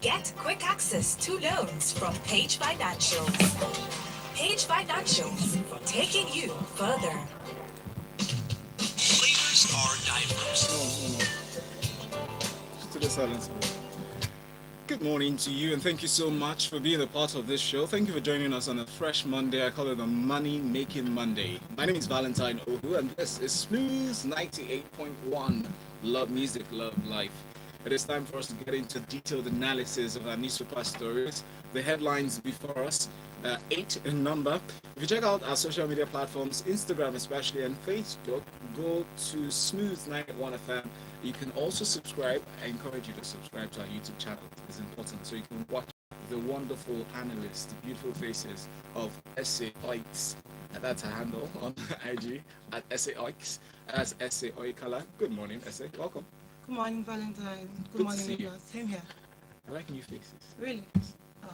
Get quick access to loans from Page Financials. Page Financials, taking you further. Flavors are diverse. To the silence. Good morning to you, and thank you so much for being a part of this show. Thank you for joining us on a fresh Monday. I call it a Money Making Monday. My name is Valentine Ohu, and this is Smooth 98.1. Love music, love life. It is time for us to get into detailed analysis of our newspaper stories. The headlines before us, 8 in number. If you check out our social media platforms, Instagram especially, and Facebook, go to Smooth 91 FM. You can also subscribe. I encourage you to subscribe to our YouTube channel. It's important so you can watch the wonderful analysts, the beautiful faces of SA Oix. That's her handle on IG at SA Oix. That's SA Oikala. Good morning, SA. Welcome. Good morning, Valentine. Good to morning, see you. Nicholas. Same here. I like new faces. Really? Oh,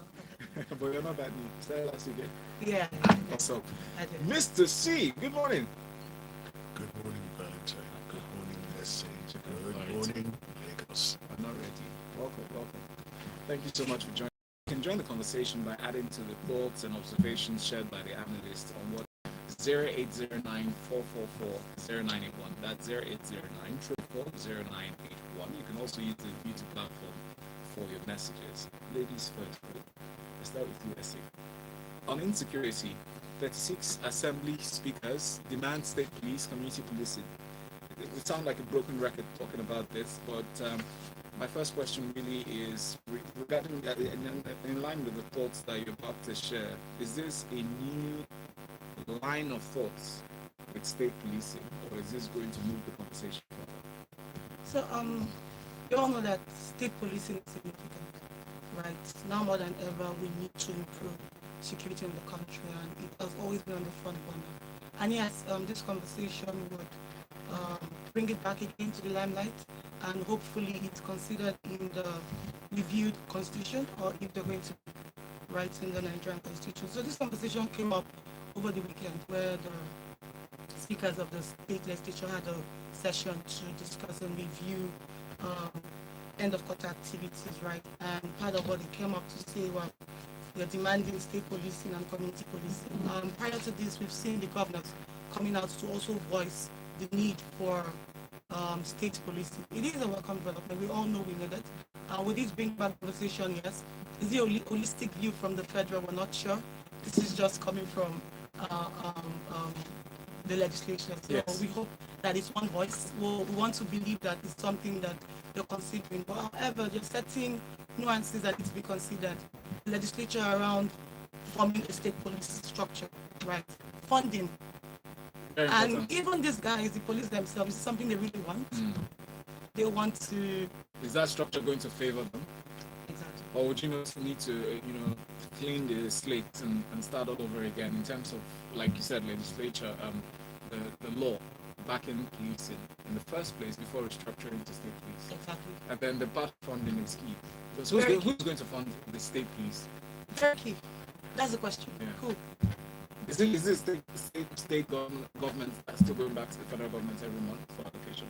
But you're not that new. Say last again. yeah, What's up? I did. Mr. C, good morning. Good morning, Valentine. Good morning, SA. Good Alright. morning, Lagos. I'm not ready. Welcome, welcome. Thank you so much for joining. You can join the conversation by adding to the thoughts and observations shared by the analyst on what 0809 444 0981. That's 0809 444 0981. You can also use the YouTube platform for your messages. Ladies first, let's start with you, SA. On insecurity, 36 assembly speakers demand state police community policing. It would sound like a broken record talking about this, but my first question really is regarding in line with the thoughts that you're about to share. Is this a new line of thoughts with state policing, or is this going to move the conversation further? So, you all know that state policing is significant, right? Now more than ever, we need to improve security in the country, and it has always been on the front burner. And yes, this conversation would bring it back again to the limelight, and hopefully it's considered in the reviewed constitution, or if they're going to write in the Nigerian constitution. So this conversation came up over the weekend, where the speakers of the state legislature had a session to discuss and review end of quarter activities, right? And part of what they came up to say was they're demanding state policing and community policing. Prior to this, we've seen the governors coming out to also voice the need for state policing. It is a welcome development. We all know we need it. Will this bring back conversation? Yes. Is it a holistic view from the federal? We're not sure. This is just coming from the legislation. So Yes. we hope that it's one voice. We want to believe that it's something that they're considering. But however, there's certain nuances that need to be considered. The legislature around forming a state police structure, right? Funding. Very And important. even these guys, the police themselves, is something they really want. They want to. Is that structure going to favor them? Exactly. Or would you not need to, clean the slate and start all over again in terms of, like you said, legislature, the law back in policing in the first place before restructuring to state police? Exactly. And then the part funding is key. Because Very who's going to fund the state police? Turkey. That's the question. Yeah. Cool. Is it state governments that are still going back to the federal government every month for allocation?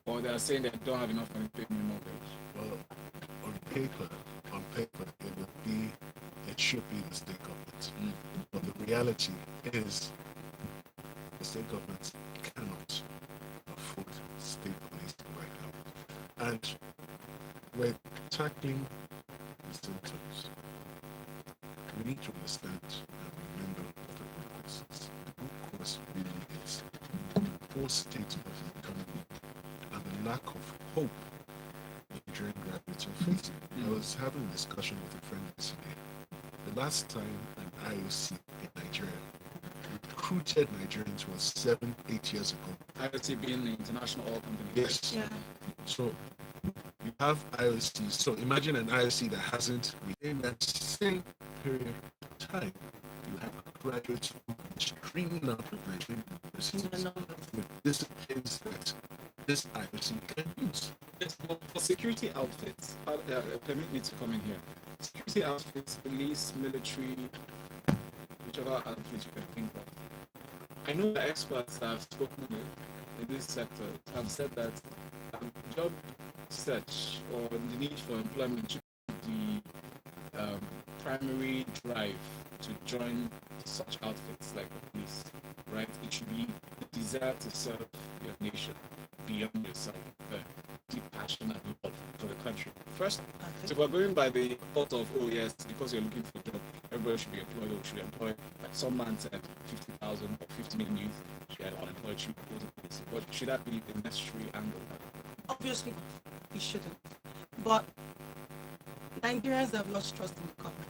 Or they are saying they don't have enough money to pay minimum wage? Well, on paper, it should be the state government. But the reality is, the state government cannot afford state policing right now. And we're tackling the symptoms. We need to understand and remember what the root cause is. The root cause really is the poor state of the economy and the lack of hope Nigerian graduates are facing. I was having a discussion with a friend yesterday. The last time an IOC in Nigeria recruited Nigerians was 7-8 years ago. IOC being the International Oil Company. Yes. Yeah. So you have IOC. So imagine an IOC that hasn't, within that same period of time, you have graduates who are streaming out of Nigerian universities The numbers. with disciplines that this IOC can use. Yes, but for security outfits, permit me to come in here. Security outfits, police, military, whichever outfits you can think of. I know the experts that I've spoken with in this sector have said that job search or the need for employment should be the primary drive to join such outfits like the police, right? It should be the desire to serve your nation beyond yourself, the deep passion and love for the country. First, so we're going by the thought of, oh yes, because you're looking for a job, everybody should be employed or should employ, like some man said, 50,000 or 50 million youth should be unemployed, should go to police. But should that be the necessary angle? Obviously, it shouldn't. But Nigerians have lost trust in the government.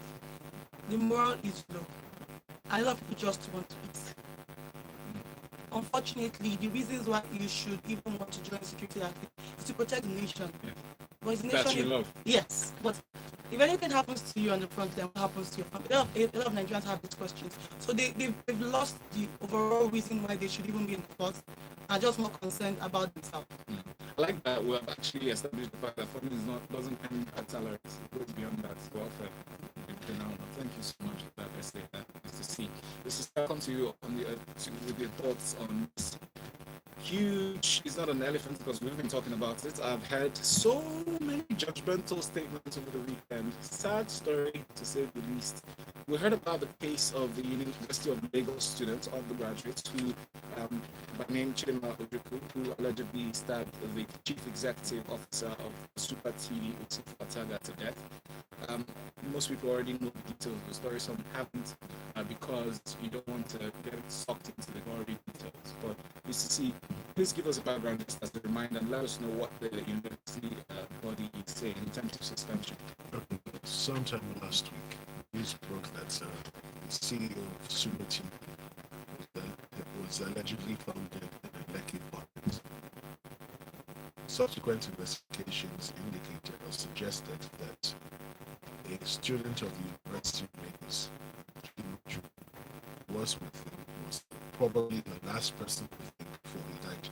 The moral is low. A lot of people just want to eat. Unfortunately, the reasons why you should even want to join security active is to protect the nation. Yeah. But it's the That's nation. your love. Yes, but if anything happens to you on the front, then what happens to your family? A lot of Nigerians have these questions. So they've lost the overall reason why they should even be in the force, are just more concerned about themselves. I like that we have actually established the fact that funding doesn't end at salaries. It goes beyond that. Welfare. Thank you so much for that essay. Nice to see. This is come to you on with your thoughts on this huge. It's not an elephant because we've been talking about it. I've heard so many judgmental statements over the weekend. Sad story to say the least. We heard about the case of the University of Lagos students, undergraduates, who, by name Chidinma Ojukwu, who allegedly stabbed the chief executive officer of Super TV, Utufu Ataga, to death. Most people already know the details of the story, some haven't, because you don't want to get sucked into the gory details. But please give us a background just as a reminder and let us know what the university body is saying in terms of suspension. Sometime last week, news broke that the CEO of Sumo TV was allegedly found dead in a Lekki apartment. Subsequent investigations indicated or suggested that a student of the University of Lagos was with him, was probably the last person with him before he died.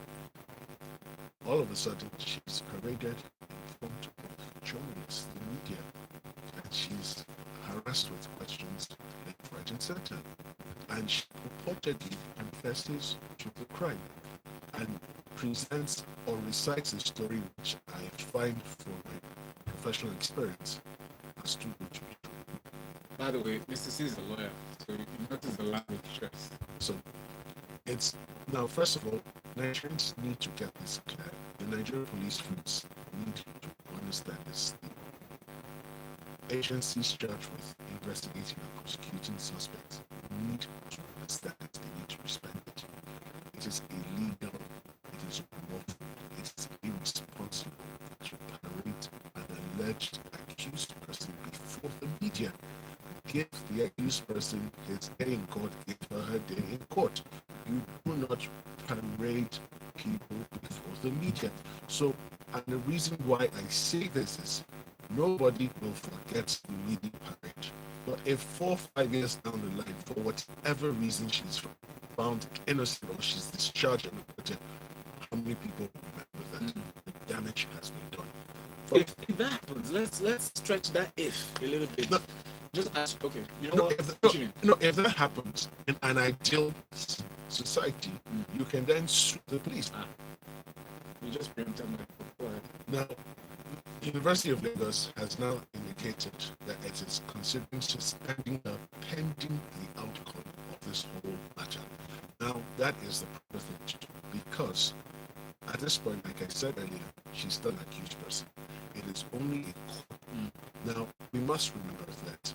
All of a sudden, she's paraded in front of journalists, the media, and she's harassed with questions left, right, and center. And she purportedly confesses to the crime and presents or recites a story which I find from my professional experience as too good to be true. By the way, Mr. C is a lawyer, so you notice the language choice. So it's now, first of all, Nigerians need to get this clear. The Nigerian police force need to understand this. The agencies charged with investigating and prosecuting suspects need to understand it. They need to respect it. It is illegal. It is unlawful. It is irresponsible to parade an alleged accused person before the media. Give the accused person his day in court, give her her day in court. You do not parade people before the media. So, and the reason why I say this is nobody will forget the media parade. But if 4 or 5 years down the line, for whatever reason she's found innocent or she's discharged on the project, how many people remember that the damage has been done? But If that happens, let's stretch that if a little bit. No. Just ask. Okay, you know no, what? if that happens in an ideal society, you can then sue the police. You just preempted my point. Now, the University of Lagos has now indicated that it is considering suspending her pending the outcome of this whole matter. Now, that is the proper thing to do because at this point, like I said earlier, she's still an accused person. It is only a court. Now, we must remember that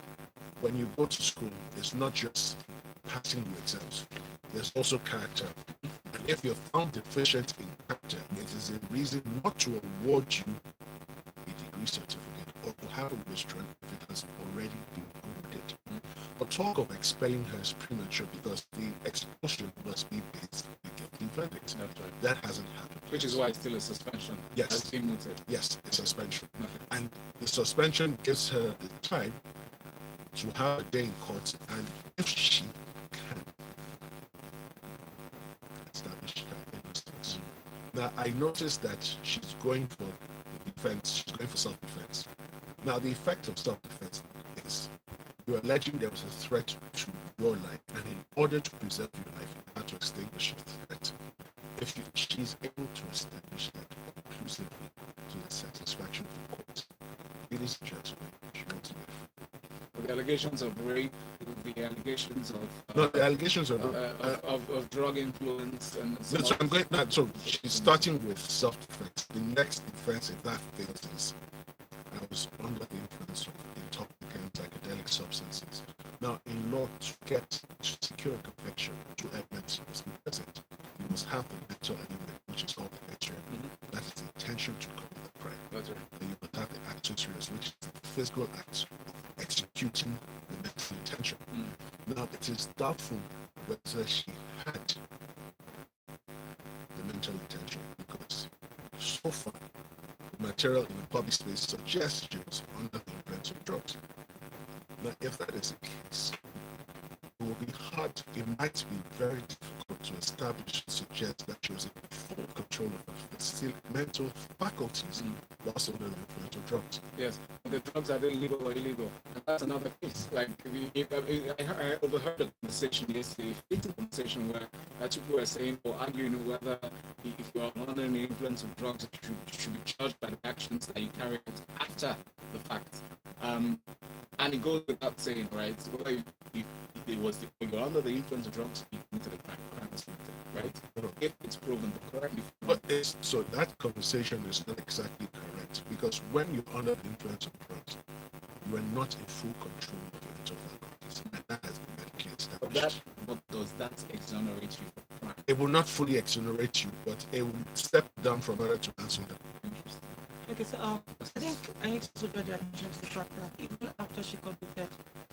when you go to school, it's not just passing the exams. There's also character. And if you're found deficient in character, it is a reason not to award you a degree certificate or to have a restraint if it has already been awarded. But talk of expelling her is premature because the expulsion must be based on a guilty verdict. That's right. That hasn't happened. Which is why it's still a suspension. Yes. That's been noted. Yes, it's suspension. Okay. And the suspension gives her the time to have a day in court, and if she can establish her innocence. Now, I noticed that she's going for defense, she's going for self-defense. Now, the effect of self-defense is you're alleging there was a threat to your life, and in order to preserve your life, you have to extinguish the threat. If she's able to establish that conclusively to the satisfaction of the court, ladies and gentlemen, she the allegations of rape, the allegations of No, the allegations are of drug influence, and so I'm going now. So she's starting with self-defense. The next defense, if that fails, is I was under the influence of intoxicants, psychedelic substances. Now, in law, to secure a conviction, two elements must be present. You must have the mental element, which is all the nature. That is the intention to commit the crime. That's right. And you must have the accessories, which is the physical act of executing the mental intention. Now, it is doubtful whether she had the mental intention because so far, the material in the public space suggests she was under the influence of drugs. Now, if that is the case, it will be hard, it might be very difficult to establish, suggest that she was in full control of her mental faculties whilst under the influence of drugs. Yes, the drugs are legal or illegal. And that's another case. Like, I overheard a conversation yesterday, a conversation where people were saying or arguing whether if you are under the influence of drugs, you should be charged by the actions that you carry out after the fact. And it goes without saying, right? Whether you're under the influence of drugs, you committed a crime is committed, right? If it's proven correctly. But so that conversation is not exactly correct because when you're under the influence of drugs, you are not in full control of your mental faculties, and that has been medically established. But does that exonerate you from crime? It will not fully exonerate you, but it will step down from order to answer that. Interesting. Okay, so I think I need to draw the attention to the fact that even after she committed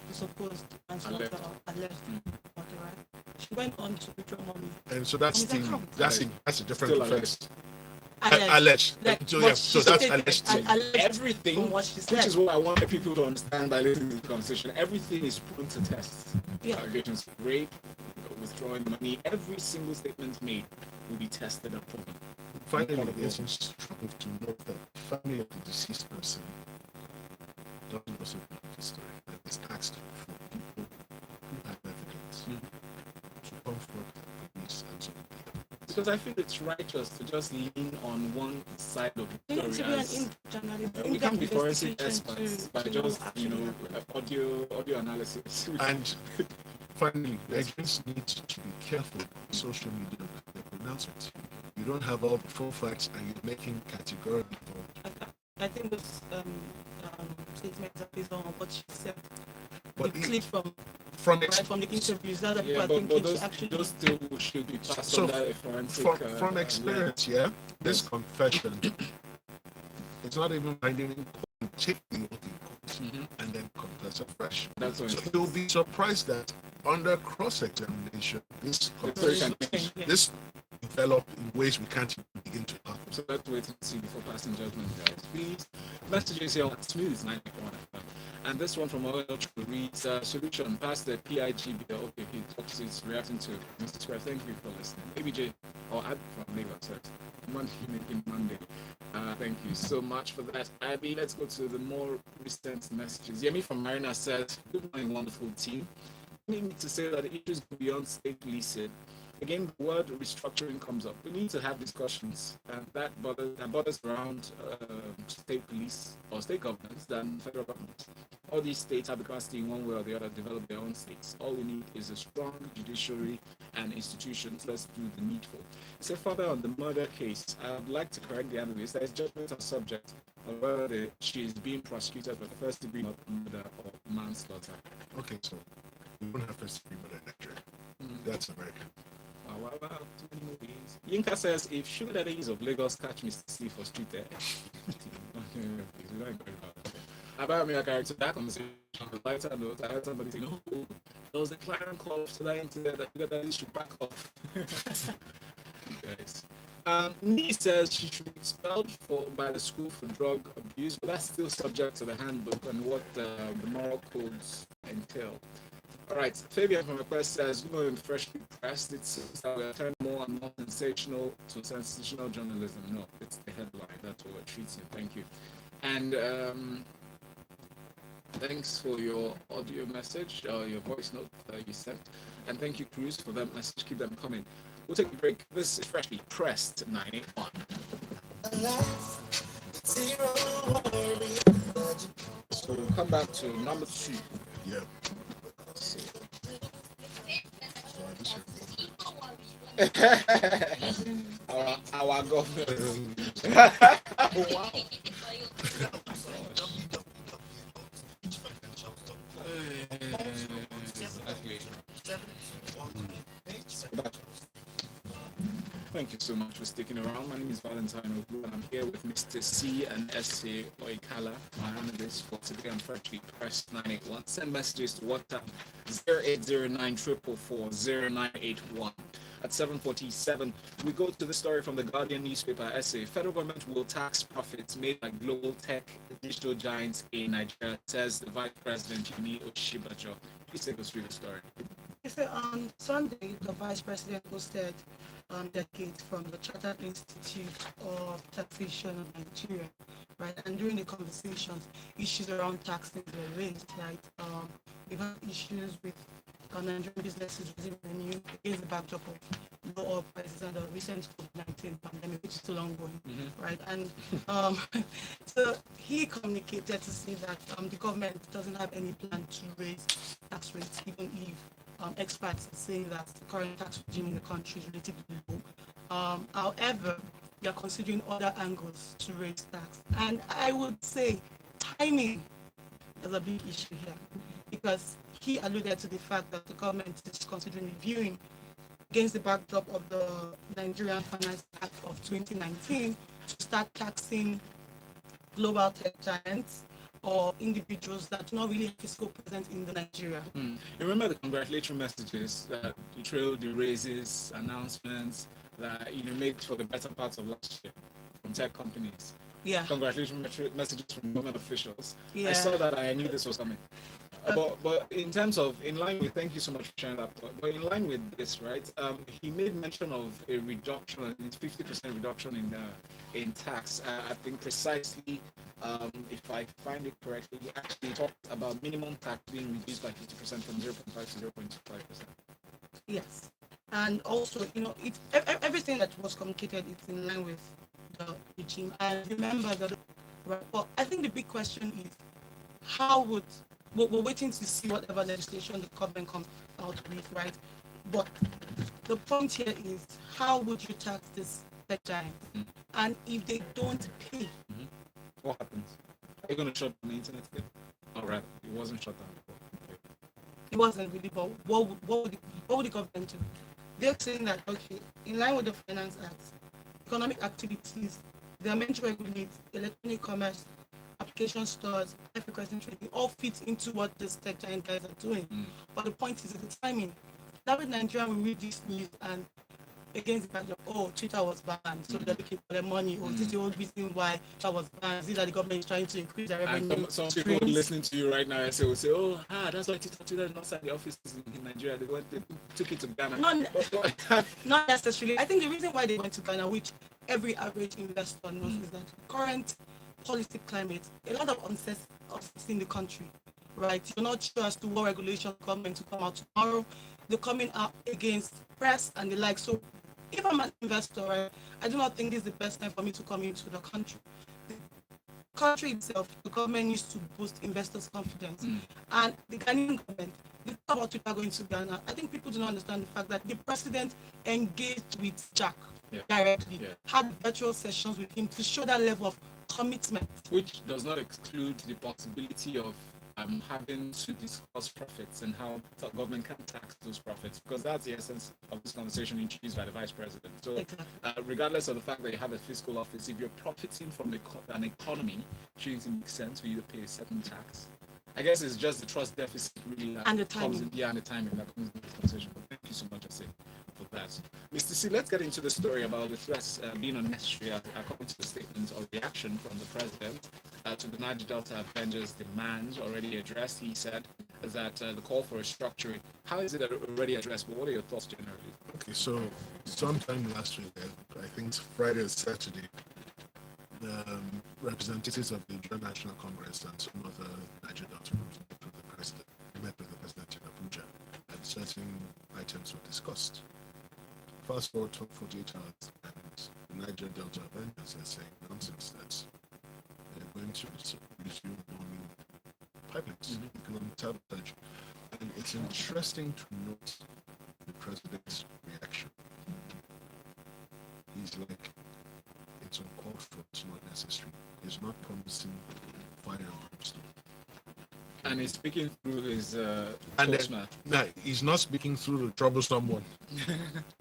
the supposed manslaughter alleged murder, right, she went on to withdraw money. And so that's From his the account. that's a different Still offense. Alleged. Like, So what yeah, she so that's stated, alleged. alleged Everything, from what she which said. is what I want people to understand by listening to the conversation, everything is put to test. Yeah. Allegations of rape, withdrawing money, every single statement made will be tested and proven. Finally, it's instructive to note that the family of the deceased person doesn't also know the story and is asked for people who have evidence to come forward to the police and so on. Because I feel it's righteous to just lean on one side of the There needs to story. be as- an journalism. we can't be forensic investigation experts by to just, actually happen. audio analysis. And finally, Nigerians need to be careful on social media with their pronouncements. You don't have all the full facts and you're making categorical. I think this statement is based on what she said. But the clip from from the interviews that people Yeah, are but thinking those, she actually. those still should be passed So, under a forensic. from experience, yeah, this Yes. confession, it's not even binding in court. You take the oath in court and then confess afresh. That's what So you'll be surprised that under cross-examination, this story can change. this developed in ways we can't even begin to fathom. So let's wait and see before passing judgment, guys. Please, messages here on Smooth 91 FM. And this one from Oil reads, solution, pass the PIGB. Okay, he's reacting to Mr. Square. Thank you for listening. ABJ, or Ad from Lagos, sorry. Monday. Thank you so much for that. Abby, let's go to the more recent messages. Yemi from Marina says, good morning, wonderful team. We need to say that the issues go beyond state policing. Again, the word restructuring comes up. We need to have discussions, and that bothers around state police or state governments than federal government. All these states have the capacity in one way or the other to develop their own states. All we need is a strong judiciary and institutions. Let's do the needful. So further on the murder case, I would like to correct the analyst. There is judgment on subject of whether she is being prosecuted for first degree murder or manslaughter. Okay, so we don't have first degree murder in Nigeria. That's American. Wow, too many movies. Yinka says, if sugar daddies of Lagos catch Mr. C for street there. About me, I carried to that conversation on the lighter note. I heard somebody saying, oh, there was a clarion call to that internet that sugar daddies should back off. Guys. Nee says she should be expelled by the school for drug abuse, but that's still subject to the handbook and what the moral codes entail. All right, Fabian from Request says, in freshly pressed, it seems that we're turning more and more sensational to sensational journalism. No, it's the headline. That's what we're treating. Thank you. And thanks for your audio message, or your voice note that you sent. And thank you, Cruz, for that message. Keep them coming. We'll take a break. This is Freshly Pressed 981. So we'll come back to number 2. Yeah. So, So I just our government. oh wow. Exactly. But thank you so much for sticking around. My name is Valentine Oglu, and I'm here with Mr. C and SA Oikala, my analyst for today. I'm freshly pressed 981. Send messages to WhatsApp 0809 0981. At 7:47, we go to the story from the Guardian newspaper. Essay: Federal government will tax profits made by global tech digital giants in Nigeria, says the Vice President Yemi Oshibajo. Please take us through the story. So on Sunday, the Vice President hosted delegates from the Chartered Institute of Taxation of Nigeria, right? And during the conversations, issues around taxes were raised, right? We've had issues with Nigerian businesses raising revenue against the backdrop of low oil prices and the recent COVID-19 pandemic, which is still ongoing, right? And so he communicated to say that the government doesn't have any plan to raise tax rates, even if experts are saying that the current tax regime in the country is relatively low. However, they are considering other angles to raise tax. And I would say timing is a big issue here, because he alluded to the fact that the government is considering reviewing against the backdrop of the Nigerian Finance Act of 2019 to start taxing global tech giants or individuals that do not really have physical presence in the Nigeria. You remember the congratulatory messages that you trailed the raises, announcements that made for the better parts of last year from tech companies. Yeah. Congratulatory messages from government officials. Yeah. I saw that. I knew this was coming. But in terms of, in line with, thank you so much for sharing that thought, but in line with this, right, he made mention of a reduction, 50% reduction in tax. I think precisely, if I find it correctly, he actually talked about minimum tax being reduced by 50% from 0.5 to 0.25%. Yes. And also, everything that was communicated is in line with the regime. And remember that, well, I think the big question is, we're waiting to see whatever legislation the government comes out with, right? But the point here is, how would you tax this tech giant? And if they don't pay, what happens? Are you going to shut down the internet again? All right, it wasn't shut down before. it wasn't really, but what would the government do? They're saying that, okay, in line with the Finance Act, economic activities, they are meant to regulate electronic commerce, application stores, high-frequency trading, all fit into what the tech giant guys are doing. But the point is the timing. That way Nigeria will read this news and against the backdrop, Twitter was banned, so they're looking for their money, or this is the whole reason why Twitter was banned. Is that the government is trying to increase their revenue? And some people listening to you right now will say, that's why Twitter is not inside the offices in Nigeria. They took it to Ghana. Not necessarily. I think the reason why they went to Ghana, which every average investor knows, is that current policy climate, a lot of uncertainty in the country, right? You're not sure as to what regulation government will come out tomorrow. They're coming out against press and the like. So if I'm an investor, right, I do not think this is the best time for me to come into the country. The country itself, the government needs to boost investors' confidence. And the Ghanaian government, they talk about Twitter going to Ghana. I think people do not understand the fact that the president engaged with Jack directly, had virtual sessions with him to show that level of commitment. Which does not exclude the possibility of having to discuss profits and how the government can tax those profits, because that's the essence of this conversation introduced by the Vice President. So regardless of the fact that you have a fiscal office, if you're profiting from an economy, shouldn't it make sense for you to pay a certain tax? I guess it's just the trust deficit really that and the timing. And the timing that comes into this conversation. But thank you so much, Ase, for that. Mr. C, let's get into the story about the threats being unnecessary according to the statement of reaction from the president to the Niger Delta Avengers demands already addressed. He said that the call for restructuring, how is it already addressed? But what are your thoughts generally? Okay, so sometime last week, I think it's Friday or Saturday, the representatives of the Joint National Congress and some of the Niger Delta representatives met with the president in Abuja, and certain items were discussed. Fast forward to 48 hours, and the Niger Delta Avengers are saying nonsense that they're going to resume bombing pilots, economic sabotage. And it's interesting to note the president's reaction. He's like, it's uncalled for, it's not necessary. He's not promising fire and brimstone. And he's speaking through his And then, spokesman. no, he's not speaking through the troublesome one.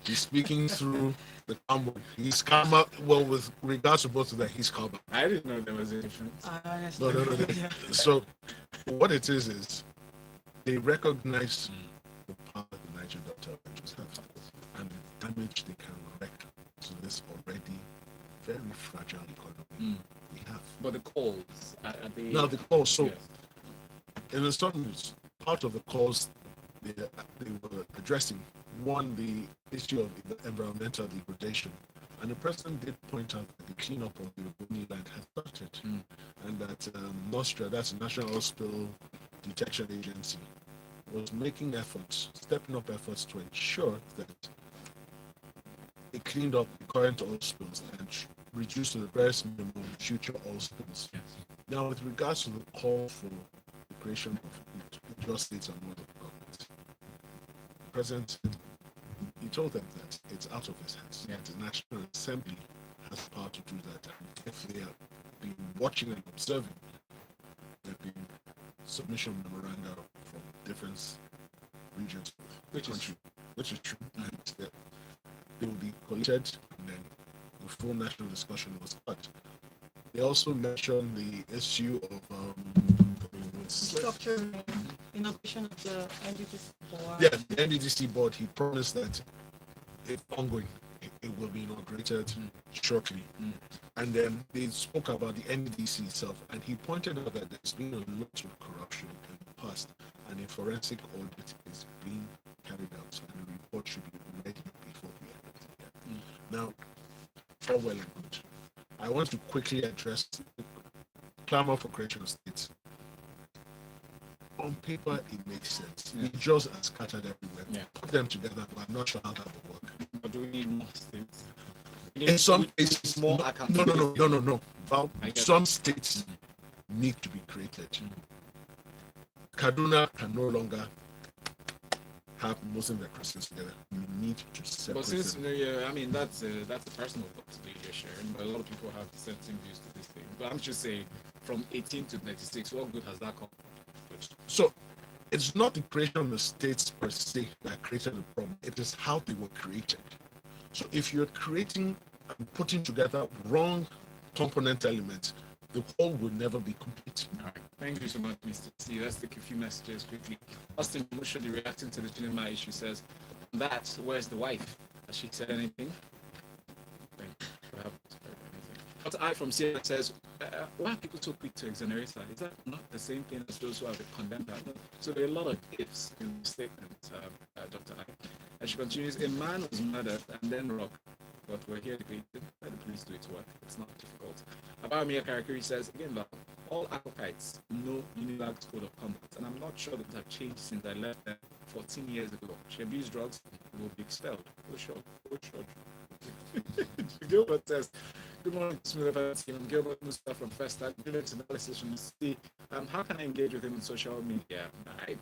He's speaking through the calm one. He's calmer. Well, with regards to both of them, he's calmer. I didn't know there was a difference. Honestly, No. yeah. So, what it is they recognize the power the Niger Delta Avengers have and the damage they can wreak to this already very fragile economy we have. But the calls are they Now, the call, so Yes. in the statement, part of the calls they were addressing, one, the issue of the environmental degradation. And the president did point out that the cleanup of the Ogoni land has started, and that NOSTRA, that's the National Oil Spill Detection Agency, was making efforts, stepping up efforts to ensure that it cleaned up the current oil spills and reduced to the barest minimum future oil spills. Yes. Now, with regards to the call for the creation of just states and local governments, the president said, he told them that it's out of his hands. Yeah. That the National Assembly has the power to do that. And if they have been watching and observing, there have been submission memoranda from different regions of Which the is country, which is true, and that they will be collated, and then the full national discussion was cut. They also mentioned the issue of Structuring inauguration of the NDPC board. yeah, the NDDC board. He promised that it's ongoing. It will be inaugurated shortly. And then they spoke about the NDDC itself, and he pointed out that there's been a lot of corruption in the past, and a forensic audit is being carried out, and the report should be ready before the end of the year. Now, all well and good. I want to quickly address the clamor for creation of states. On paper, it makes sense. Yeah. The jaws are scattered everywhere. Yeah. Put them together, but I'm not sure how that will work. But do we need more states? In some cases, more no. accountability. Well, I get some states need to be created. Kaduna can no longer have Muslim and Christians together. We need to separate But since them. I mean that's a personal thought that you're sharing, but a lot of people have dissenting views to this thing. But I'm just saying, from 18 to 96, what good has that come? So it's not the creation of the states per se that created the problem. It is how they were created. So if you're creating and putting together wrong component elements, the whole will never be complete. All right. Thank you so much, Mr. C. Let's take a few messages quickly. Austin Mushadi, reacting to the cinema issue, says, "That where's the wife? Has she said anything?" Thank you. Perhaps anything. But I from Sierra says, "Why are people so quick to exonerate her? Is that not the same thing as those who have condemned her?" No. So there are a lot of ifs in the statement, Dr. I. And she continues, "A man was murdered and then robbed, but we're here debating. Let the police do its work. It's not difficult." Abamia Karakuri says, again, that all acolytes know Unilag's code of conduct, and I'm not sure that it has changed since I left there 14 years ago. She abused drugs, will be expelled. Oh, sure. Gilbert says, "Good morning, Smith team. I'm Gilbert Mustafa from First Start. Brilliant analysis from the city. How can I engage with him on social media?" I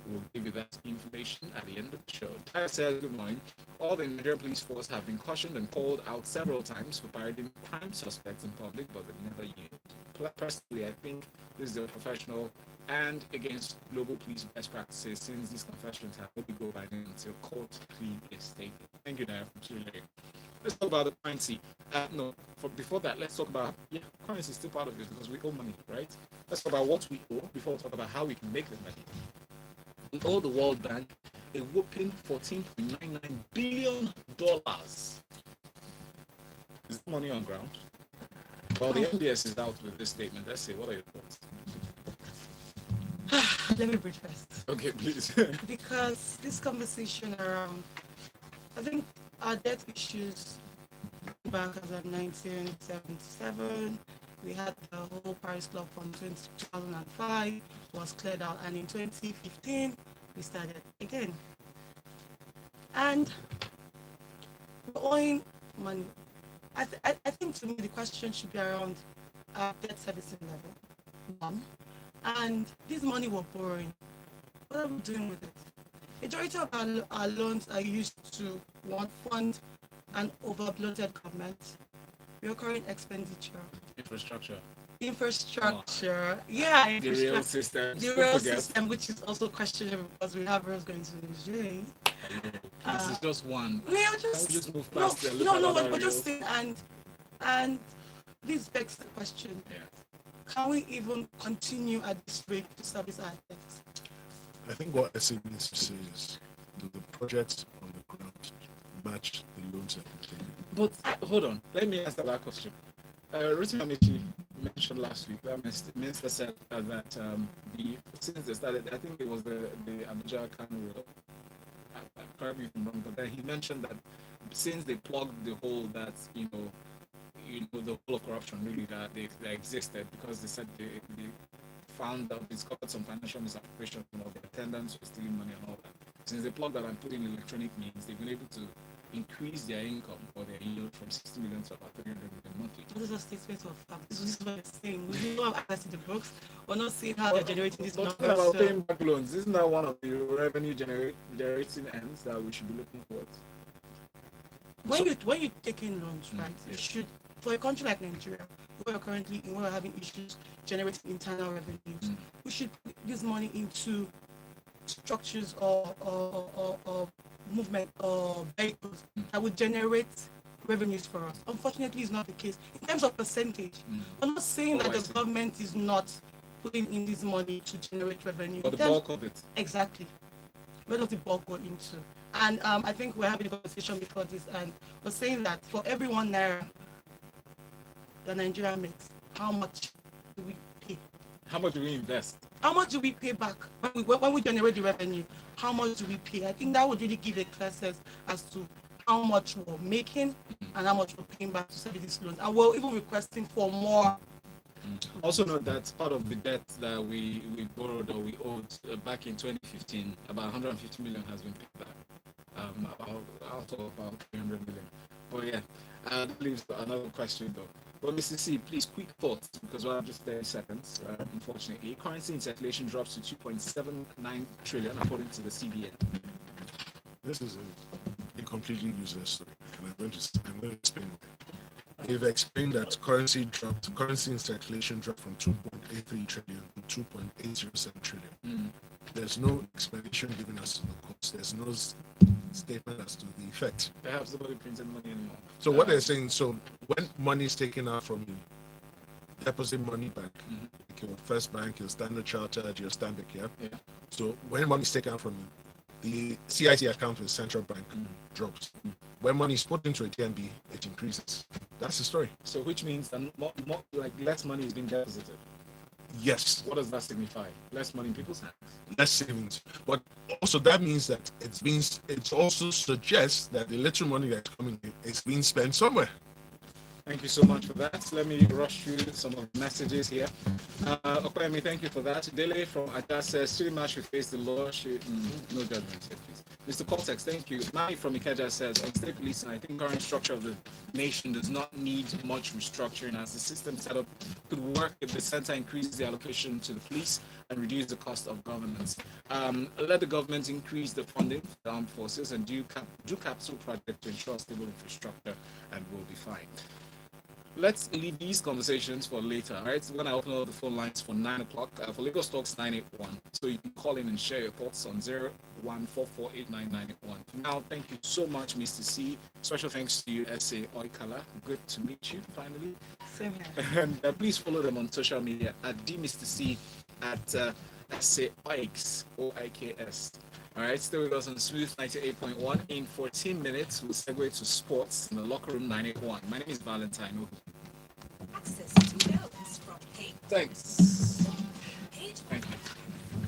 will give you that information at the end of the show. I said, "Good morning. All the Nigerian police force have been cautioned and called out several times for parading crime suspects in public, but they've never yield. Personally, I think this is a professional and against global police best practices, since these confessions have only go by until court plea is taken." Thank you, Naya, from Chile. Let's talk about the currency. Before that, let's talk about, currency is still part of it because we owe money, right? Let's talk about what we owe before we talk about how we can make the money. We owe the World Bank a whopping $14.99 billion. Is that money on ground? Well, the MBS is out with this statement. Let's see, what are your thoughts? Let me breathe first. Okay, please. Because this conversation around, I think our debt issues back as of 1977, we had the whole Paris Club from 2005 was cleared out, and in 2015 we started again. And we're owing money. I think to me the question should be around our debt servicing level, one, And this money we're borrowing, what are we doing with it? Majority of our loans are used to one fund an overbloated government, recurring expenditure, infrastructure, yeah, The rail system. the rail system, which is also questionable because we have rails going to Nigeria. This is just one. We are Can we just move no, past it and look no, at no. other We're just rails? saying, and this begs the question: Yeah. can we even continue at this rate to service our debts? I think what SA needs to say is, do the projects on the ground match the loans that we're taking? But hold on, let me answer that question. Ruti Amici mentioned last week that Minister said that since they started, I think it was the Abuja Kano Rail. Correct me if I'm wrong, but then he mentioned that since they plugged the hole that the hole of corruption really that they existed, because they said they found out discovered some financial misappropriation of the attendants were stealing money and all that. Since they plugged that and put in electronic means, they've been able to increase their income or their yield from 60 million to about 300 million monthly. This is a statement of fact. This is what I'm saying. We don't have access to the books. We're not seeing how they're generating these numbers. Talking about paying back loans, isn't that one of the revenue generating ends that we should be looking towards? When you take in loans, right, you should, for a country like Nigeria, where we're having issues generating internal revenues, we should put this money into structures or movement or vehicles that would generate revenues for us. Unfortunately, it's not the case. In terms of percentage, I'm not saying that the government is not putting in this money to generate revenue. But the bulk of it. Exactly. Where does the bulk go into? And I think we're having a conversation before this, and we're saying that for every 1 naira that Nigeria makes, how much do we pay? How much do we invest? How much do we pay back when we generate the revenue? How much do we pay? I think that would really give a clear sense as to how much we're making and how much we're paying back to service these loans. And we're even requesting for more. Also note that part of the debt that we borrowed or we owed back in 2015, about 150 million has been paid back. Out of about 300 million. But yeah, that leaves another question though. But Mr. C, please, quick thoughts, because we have just 30 seconds, unfortunately. Currency in circulation drops to 2.79 trillion, according to the CBN. This is a completely useless story, and I'm going to explain why. They've explained that currency in circulation dropped from 2.83 trillion to 2.807 trillion. There's no explanation given as to the cost. There's no statement as to the effect. Perhaps nobody printed money anymore. So what they're saying, so when money is taken out from you, deposit money bank, like your First Bank, your Standard Chartered, your Stanbic, yeah? So when money is taken out from you, the CIT account with central bank drops. When money is put into a DNB, it increases. That's the story. So which means that less money is being deposited. Yes. What does that signify? Less money in people's hands. Less savings. But also that means that it also suggests that the little money that's coming in is being spent somewhere. Thank you so much for that. Let me rush through some of the messages here. Okwemi, thank you for that. Dele from Ada says, student match should face the law. No judgment here, please. Mr. Cortex, thank you. Mani from Ikeja says, on state policing, I think current structure of the nation does not need much restructuring, as the system setup could work if the center increases the allocation to the police and reduce the cost of governance. Let the government increase the funding for the armed forces and do capital projects to ensure stable infrastructure, and we'll be fine. Let's leave these conversations for later, all right? So when I open up the phone lines for 9 o'clock, for Lagos Talks 981. So you can call in and share your thoughts on 01448991. Now, thank you so much, Mr. C. Special thanks to you, S.A. Oikala. Good to meet you, finally. Same here. And please follow them on social media at DMrC, at S.A. Oiks, O-I-K-S. All right, stay with us on Smooth 98.1. In 14 minutes, we'll segue to sports in the Locker Room 981. My name is Valentine. Access to loans from Page. Thanks. Page Thank you.